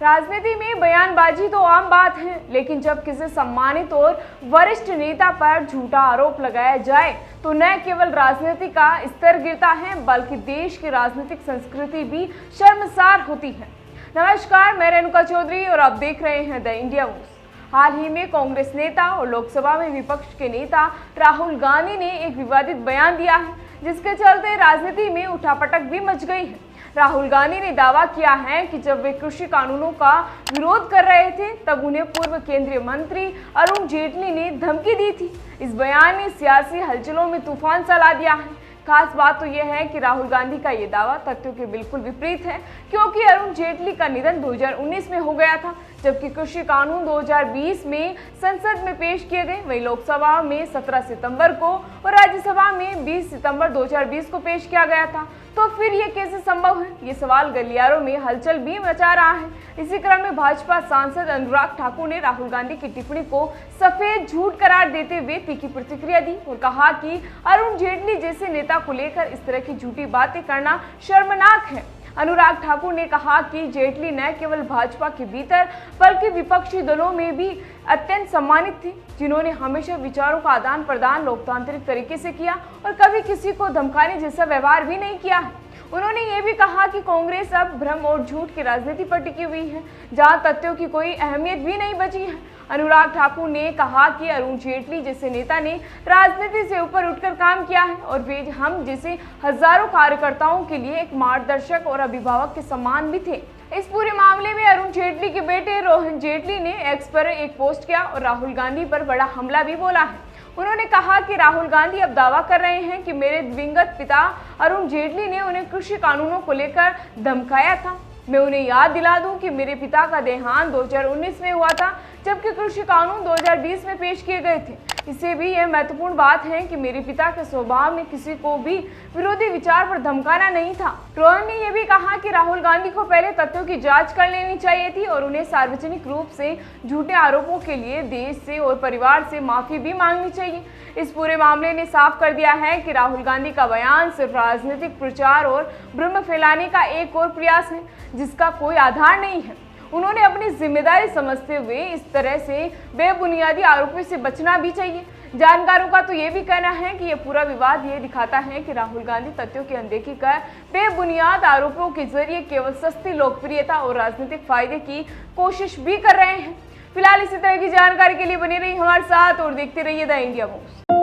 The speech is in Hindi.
राजनीति में बयानबाजी तो आम बात है, लेकिन जब किसी सम्मानित और वरिष्ठ नेता पर झूठा आरोप लगाया जाए तो न केवल राजनीति का स्तर गिरता है बल्कि देश की राजनीतिक संस्कृति भी शर्मसार होती है। नमस्कार, मैं रेणुका चौधरी और आप देख रहे हैं द इंडिया न्यूज। हाल ही में कांग्रेस नेता और लोकसभा में विपक्ष के नेता राहुल गांधी ने एक विवादित बयान दिया है, जिसके चलते राजनीति में उठापटक भी मच गई है। राहुल गांधी ने दावा किया है कि जब वे कृषि कानूनों का विरोध कर रहे थे तब उन्हें पूर्व केंद्रीय मंत्री अरुण जेटली ने धमकी दी थी। इस बयान ने सियासी हलचलों में तूफान सा ला दिया है। खास बात तो यह है कि राहुल गांधी का ये दावा तथ्यों के बिल्कुल विपरीत है, क्योंकि अरुण जेटली का निधन 2019 में हो गया था, जबकि कृषि कानून 2020 में संसद में पेश किए गए। वहीं लोकसभा में 17 सितंबर को और राज्यसभा में 20 सितंबर 2020 को पेश किया गया था। तो फिर ये कैसे संभव है? ये सवाल गलियारों में हलचल भी मचा रहा है। इसी क्रम में भाजपा सांसद अनुराग ठाकुर ने राहुल गांधी की टिप्पणी को सफेद झूठ करार देते हुए तीखी प्रतिक्रिया दी और कहा कि अरुण जेटली जैसे नेता को लेकर इस तरह की झूठी बातें करना शर्मनाक है। अनुराग ठाकुर ने कहा कि जेटली न केवल भाजपा के भीतर बल्कि विपक्षी दलों में भी अत्यंत सम्मानित थे, जिन्होंने हमेशा विचारों का आदान प्रदान लोकतांत्रिक तरीके से किया और कभी किसी को धमकाने जैसा व्यवहार भी नहीं किया है। उन्होंने ये भी कहा कि कांग्रेस अब भ्रम और झूठ की राजनीति पर टिकी हुई है, जहां तथ्यों की कोई अहमियत भी नहीं बची है। अनुराग ठाकुर ने कहा कि अरुण जेटली जैसे नेता ने राजनीति से ऊपर उठकर काम किया है और वे हम जैसे हजारों कार्यकर्ताओं के लिए एक मार्गदर्शक और अभिभावक के समान भी थे। इस पूरे मामले में अरुण जेटली के बेटे रोहन जेटली ने एक्स पर एक पोस्ट किया और राहुल गांधी पर बड़ा हमला भी बोला है। उन्होंने कहा कि राहुल गांधी अब दावा कर रहे हैं कि मेरे दिवंगत पिता अरुण जेटली ने उन्हें कृषि कानूनों को लेकर धमकाया था। मैं उन्हें याद दिला दूं कि मेरे पिता का देहांत 2019 में हुआ था, जबकि कृषि कानून 2020 में पेश किए गए थे। इससे भी यह महत्वपूर्ण बात है कि मेरे पिता के स्वभाव में किसी को भी विरोधी विचार पर धमकाना नहीं था। रोहन ने यह भी कहा कि राहुल गांधी को पहले तथ्यों की जांच कर लेनी चाहिए थी और उन्हें सार्वजनिक रूप से झूठे आरोपों के लिए देश से और परिवार से माफी भी मांगनी चाहिए। इस पूरे मामले ने साफ कर दिया है कि राहुल गांधी का बयान सिर्फ राजनीतिक प्रचार और भ्रम फैलाने का एक और प्रयास है, जिसका कोई आधार नहीं है। उन्होंने अपनी जिम्मेदारी समझते हुए इस तरह से बेबुनियादी आरोपों से बचना भी चाहिए। जानकारों का तो ये भी कहना है कि ये पूरा विवाद ये दिखाता है कि राहुल गांधी तथ्यों की अनदेखी कर बेबुनियाद आरोपों के जरिए केवल सस्ती लोकप्रियता और राजनीतिक फायदे की कोशिश भी कर रहे हैं। फिलहाल इसी तरह की जानकारी के लिए बने रहिए हमारे साथ और देखते रहिए द इंडिया न्यूज।